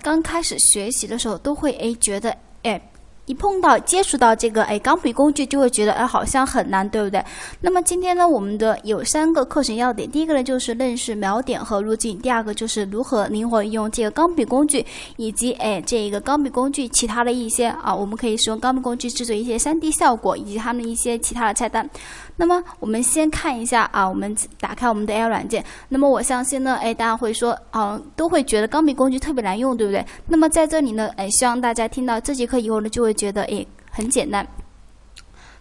刚开始学习的时候都会觉得一碰到接触到这个钢笔工具就会觉得好像很难，对不对？那么今天呢，我们的有3个课程要点。第一个呢就是认识描点和路径，第二个就是如何灵活用这个钢笔工具，以及这个钢笔工具其他的一些我们可以使用钢笔工具制作一些3D 效果，以及它们一些其他的菜单。那么我们先看一下我们打开我们的 AI 软件。那么我相信呢大家会说都会觉得钢笔工具特别难用，对不对？那么在这里呢希望大家听到这节课以后呢就会觉得很简单。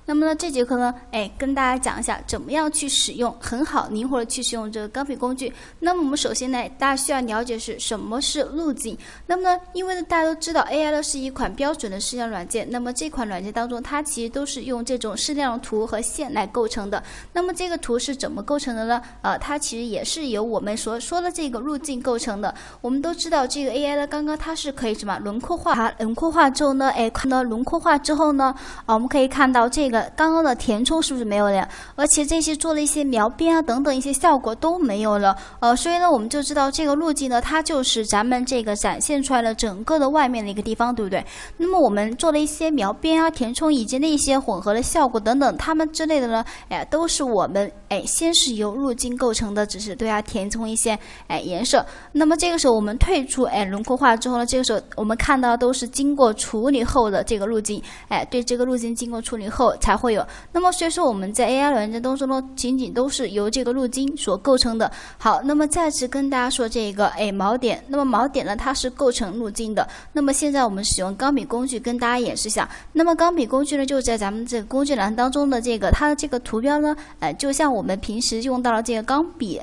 那么呢，这节课呢，跟大家讲一下怎么样去使用很好灵活的去使用这个钢笔工具。那么我们首先呢，大家需要了解是什么是路径。那么呢，因为呢大家都知道 AI 呢是一款标准的视像软件，那么这款软件当中它其实都是用这种适量的图和线来构成的。那么这个图是怎么构成的呢？它其实也是由我们所说的这个路径构成的。我们都知道这个 AI 呢，刚刚它是可以什么轮廓化，它轮廓化之后呢，看到轮廓化之后呢，我们可以看到这个刚刚的填充是不是没有了？而且这些做了一些描边等等一些效果都没有了。所以呢，我们就知道这个路径呢，它就是咱们这个展现出来的整个的外面的一个地方，对不对？那么我们做了一些描边填充以及那些混合的效果等等，它们之类的呢，都是我们先是由路径构成的，只是对它填充一些颜色。那么这个时候我们退出轮廓化之后呢，这个时候我们看到都是经过处理后的这个路径，对这个路径经过处理后才会有。那么所以说我们在 AI 软件当中呢，仅仅都是由这个路径所构成的。好，那么再次跟大家说这个锚点。那么锚点呢，它是构成路径的。那么现在我们使用钢笔工具跟大家演示一下。那么钢笔工具呢，就在咱们这个工具栏当中的这个它的这个图标呢，就像我们平时用到了这个钢笔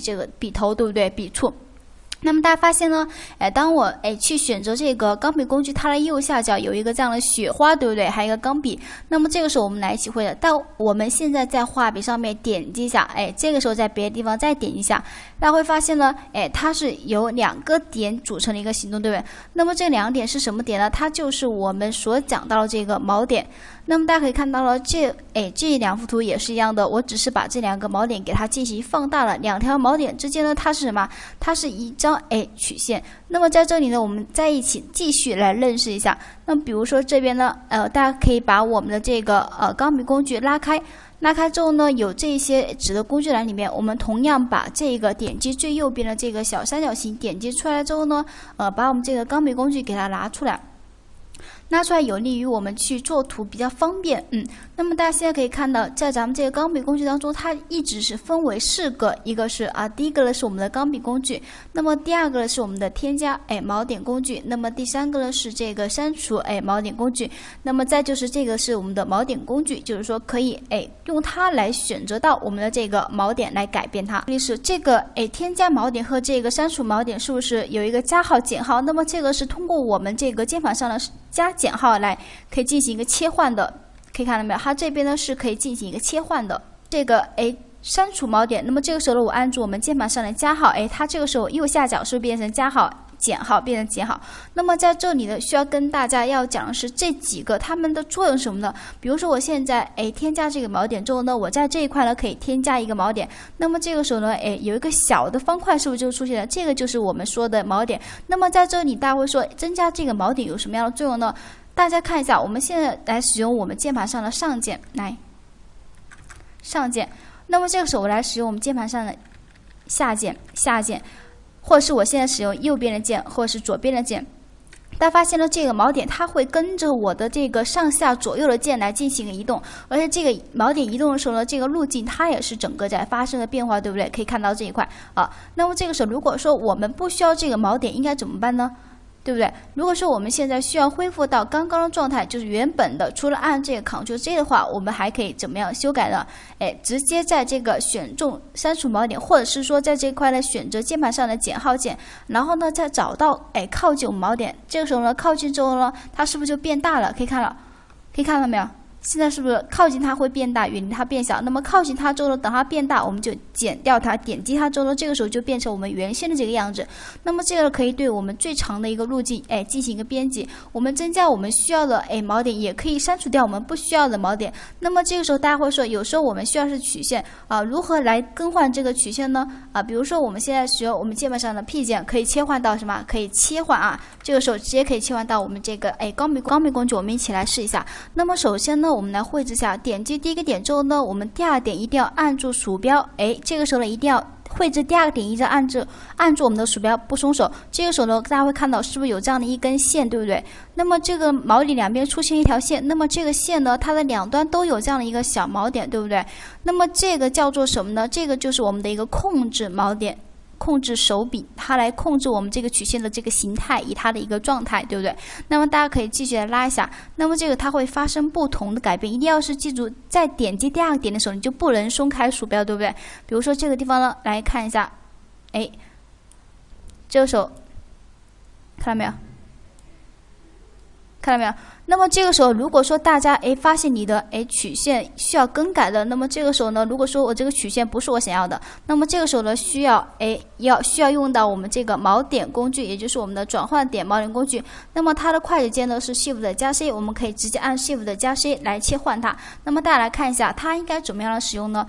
这个笔头，对不对？笔触。那么大家发现呢，当我去选择这个钢笔工具，它的右下角有一个这样的雪花，对不对？还有一个钢笔。那么这个时候我们来体会了，到我们现在在画笔上面点击一下，这个时候在别的地方再点一下，大家会发现呢，它是由2个点组成的一个行动，对不对？那么这2点是什么点呢？它就是我们所讲到的这个锚点。那么大家可以看到了，这2幅图也是一样的，我只是把这2个锚点给它进行放大了。2条锚点之间呢，它是什么？它是一张曲线。那么在这里呢，我们在一起继续来认识一下。那么比如说这边呢，大家可以把我们的这个钢笔工具拉开之后呢，有这些指的工具栏里面，我们同样把这个点击最右边的这个小三角形点击出来之后呢，把我们这个钢笔工具给它拿出来，有利于我们去做图比较方便。那么大家现在可以看到，在咱们这个钢笔工具当中，它一直是分为4个，一个是第一个呢是我们的钢笔工具，那么第2个呢是我们的添加锚点工具，那么第3个呢是这个删除锚点工具，那么再就是这个是我们的锚点工具，就是说可以用它来选择到我们的这个锚点来改变它。是这个添加锚点和这个删除锚点是不是有一个加号减号？那么这个是通过我们这个键盘上的加减号来可以进行一个切换的。可以看到没有？它这边呢是可以进行一个切换的。这个删除锚点，那么这个时候呢，我按住我们键盘上的加号，它这个时候右下角是不是变成加号？减号变成减号。那么在这里呢，需要跟大家要讲的是这几个它们的作用是什么呢？比如说我现在添加这个锚点之后呢，我在这一块呢可以添加一个锚点。那么这个时候呢，有一个小的方块是不是就出现了？这个就是我们说的锚点。那么在这里大家会说，增加这个锚点有什么样的作用呢？大家看一下，我们现在来使用我们键盘上的上键，上键。那么这个时候我来使用我们键盘上的下键，或者是我现在使用右边的键，或者是左边的键。大家发现了这个锚点它会跟着我的这个上下左右的键来进行移动，而且这个锚点移动的时候呢，这个路径它也是整个在发生的变化，对不对？可以看到这一块那么这个时候如果说我们不需要这个锚点，应该怎么办呢？对不对？如果说我们现在需要恢复到刚刚的状态，就是原本的，除了按这个 Ctrl+J 的话，我们还可以怎么样修改呢？直接在这个选中删除锚点，或者是说在这块呢选择键盘上的减号键，然后呢再找到靠近我们锚点，这个时候呢靠近之后呢，它是不是就变大了？可以看到没有？现在是不是靠近它会变大，远离它变小？那么靠近它之后呢，等它变大，我们就减掉它，点击它之后呢，这个时候就变成我们原先的这个样子。那么这个可以对我们最长的一个路径，进行一个编辑。我们增加我们需要的锚点，也可以删除掉我们不需要的锚点。那么这个时候大家会说，有时候我们需要是曲线啊，如何来更换这个曲线呢？啊，比如说我们现在使用我们键盘上的 P 键，可以切换到什么？可以切换啊，这个时候直接可以切换到我们这个钢笔工具，我们一起来试一下。那么首先呢，我们来绘制下，点击第一个点之后呢，我们第二点一定要按住鼠标，这个时候呢一定要绘制第二个点，一直按住我们的鼠标不松手。这个时候呢，大家会看到是不是有这样的一根线，对不对？那么这个锚点两边出现一条线，那么这个线呢，它的两端都有这样的一个小锚点，对不对？那么这个叫做什么呢？这个就是我们的一个控制锚点。控制手柄，它来控制我们这个曲线的这个形态，以它的一个状态，对不对？那么大家可以继续来拉一下，那么这个它会发生不同的改变，一定要是记住，在点击第二个点的时候，你就不能松开鼠标，对不对？比如说这个地方呢，来看一下，这个时候看到没有？看到没有？那么这个时候，如果说大家发现你的曲线需要更改的，那么这个时候呢，如果说我这个曲线不是我想要的，那么这个时候呢，需要用到我们这个锚点工具，也就是我们的转换点锚点工具。那么它的快捷键呢是 Shift 加 C， 我们可以直接按 Shift 加 C 来切换它。那么大家来看一下，它应该怎么样的使用呢？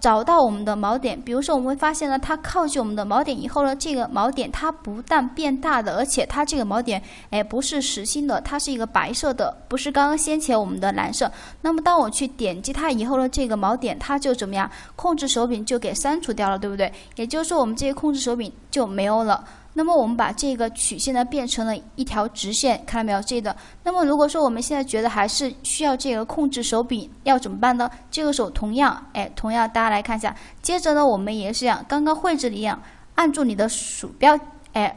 找到我们的锚点，比如说我们会发现呢，它靠近我们的锚点以后呢，这个锚点它不但变大的，而且它这个锚点不是实心的，它是一个白色的，不是刚刚先前我们的蓝色。那么当我去点击它以后呢，这个锚点它就怎么样？控制手柄就给删除掉了，对不对？也就是说我们这个控制手柄就没有了。那么我们把这个曲线呢变成了一条直线，看到没有？这个。那么如果说我们现在觉得还是需要这个控制手柄，要怎么办呢？这个时候同样大家来看一下，接着呢我们也是一样，刚刚绘制的一样，按住你的鼠标，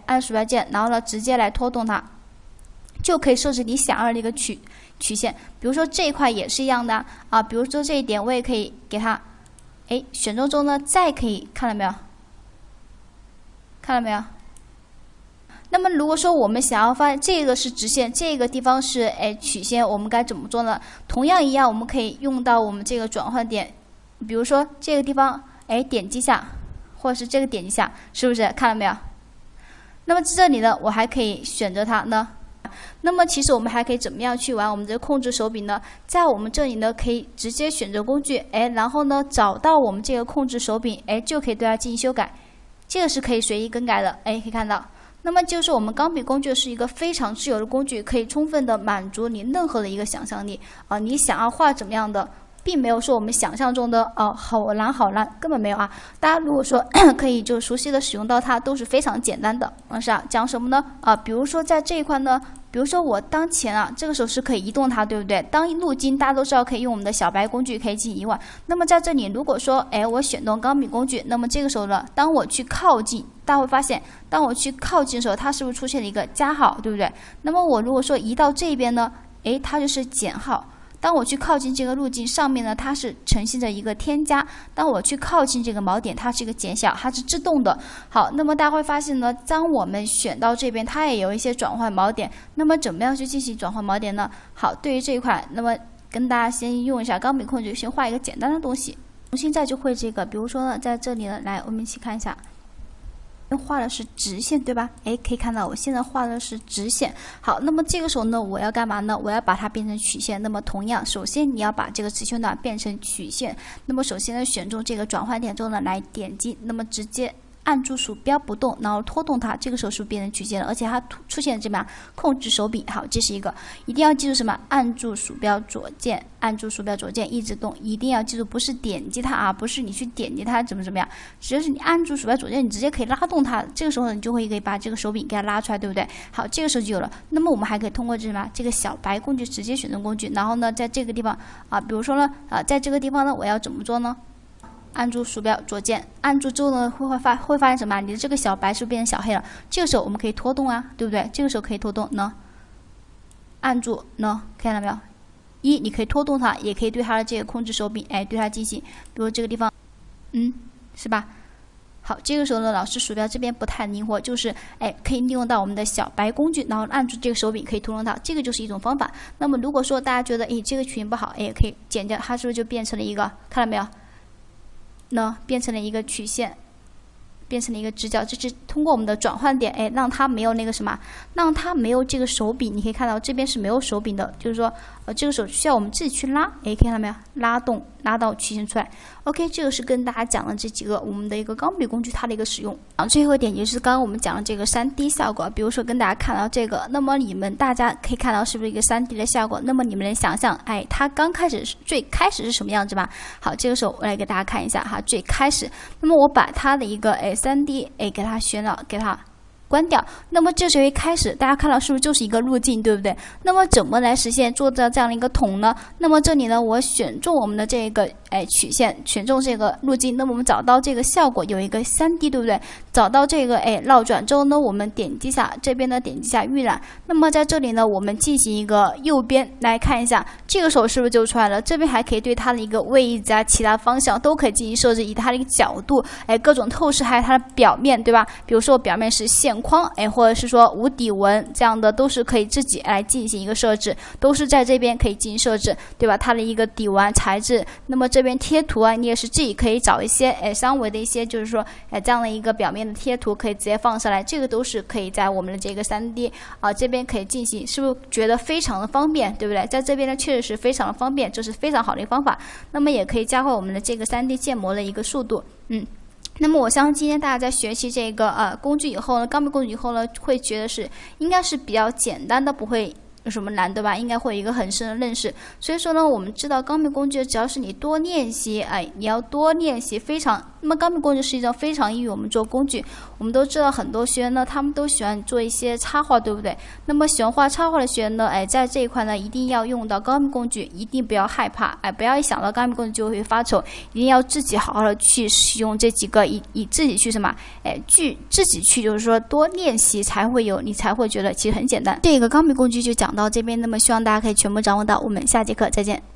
按鼠标键，然后呢直接来拖动它，就可以设置你想要的一个曲线。比如说这一块也是一样的啊，比如说这一点我也可以给它选中之后呢，再可以看到没有？看到没有？那么如果说我们想要发现这个是直线，这个地方是曲线，我们该怎么做呢？同样一样，我们可以用到我们这个转换点，比如说这个地方点击下，或者是这个点击下，是不是看到没有？那么这里呢，我还可以选择它呢。那么其实我们还可以怎么样去玩我们的控制手柄呢？在我们这里呢，可以直接选择工具，然后呢找到我们这个控制手柄，就可以对它进行修改。这个是可以随意更改的，可以看到。那么就是我们钢笔工具是一个非常自由的工具，可以充分的满足你任何的一个想象力啊，你想要画怎么样的，并没有说我们想象中的好难，根本没有啊。大家如果说可以就熟悉的使用到它，都是非常简单的。是啊，讲什么呢？比如说在这一块呢，比如说我当前这个时候是可以移动它，对不对？当路径大家都知道可以用我们的小白工具可以进行移换。那么在这里如果说我选动钢笔工具，那么这个时候呢，当我去靠近，大家会发现当我去靠近的时候，它是不是出现了一个加号，对不对？那么我如果说移到这边呢，它就是减号。当我去靠近这个路径上面呢，它是呈现着一个添加；当我去靠近这个锚点，它是一个减小，它是自动的。好，那么大家会发现呢，当我们选到这边，它也有一些转换锚点。那么怎么样去进行转换锚点呢？好，对于这一块，那么跟大家先用一下钢笔控具，先画一个简单的东西。重新再去绘这个，比如说呢，在这里呢，来我们一起看一下。画的是直线，对吧？可以看到我现在画的是直线。好，那么这个时候呢，我要干嘛呢？我要把它变成曲线。那么同样，首先你要把这个直线段变成曲线。那么首先呢，选中这个转换点之后呢，来点击，那么直接按住鼠标不动，然后拖动它，这个时候是不是变成曲线了？而且它出现这么样控制手柄。好，这是一个，一定要记住什么？按住鼠标左键，按住鼠标左键一直动，一定要记住，不是点击它啊，不是你去点击它怎么样，只要是你按住鼠标左键，你直接可以拉动它，这个时候呢，你就可以把这个手柄给它拉出来，对不对？好，这个时候就有了。那么我们还可以通过这个小白工具直接选择工具，然后呢，在这个地方比如说呢在这个地方呢，我要怎么做呢？按住鼠标左键，按住之后呢，会发现什么？你的这个小白是不是变成小黑了？这个时候我们可以拖动啊，对不对？这个时候可以拖动呢，按住呢，看到没有？你可以拖动它，也可以对它的这个控制手柄，对它进行，比如这个地方，是吧？好，这个时候呢，老师鼠标这边不太灵活，就是可以利用到我们的小白工具，然后按住这个手柄可以拖动它，这个就是一种方法。那么如果说大家觉得这个曲线不好，可以剪掉，它是不是就变成了一个，看到没有？那变成了一个曲线，变成了一个直角，这是通过我们的转换点，让它没有那个什么，让它没有这个手柄。你可以看到这边是没有手柄的，就是说，这个手需要我们自己去拉，可以看到没有？拉到曲线出来。OK， 这个是跟大家讲了这几个我们的一个钢笔工具它的一个使用。最后一点也是刚刚我们讲的这个 3D 效果，比如说跟大家看到这个，那么大家可以看到是不是一个 3D 的效果？那么你们能想象，它最开始是什么样子吗？好，这个时候我来给大家看一下哈，最开始，那么我把它的一个3D 给它选了，给它关掉。那么这时候一开始大家看到是不是就是一个路径，对不对？那么怎么来实现做到这样的一个筒呢？那么这里呢，我选中我们的这个曲线，选中这个路径，那么我们找到这个效果有一个3D，对不对？找到这个绕转之后呢，我们点击下这边呢，点击下预览。那么在这里呢，我们进行一个右边来看一下，这个手是不是就出来了？这边还可以对它的一个位置啊，其他方向都可以进行设置，以它的一个角度，各种透视，还有它的表面，对吧？比如说表面是线框，或者是说无底纹这样的，都是可以自己来进行一个设置，都是在这边可以进行设置，对吧？它的一个底纹材质，那么这边贴图啊，你也是自己可以找一些三维的一些，就是说这样的一个表面的贴图，可以直接放上来，这个都是可以在我们的这个3D 这边可以进行，是不是觉得非常的方便，对不对？在这边呢，确实是非常的方便，这是非常好的一个方法。那么也可以加快我们的这个3D 建模的一个速度，那么我相信今天大家在学习这个工具以后呢，钢笔工具以后呢，会觉得应该是比较简单的，不会有什么难，对吧？应该会有一个很深的认识。所以说呢，我们知道钢笔工具，只要是你多练习，你要多练习，那么钢笔工具是一种非常易于我们做工具。我们都知道很多学员呢，他们都喜欢做一些插画，对不对？那么喜欢画插画的学员呢，在这一块呢，一定要用到钢笔工具，一定不要害怕，不要一想到钢笔工具就会发愁，一定要自己好好的去使用这几个，以自己去什么，自己去就是说多练习你才会觉得其实很简单。这个钢笔工具就讲到这边，那么希望大家可以全部掌握到。我们下节课再见。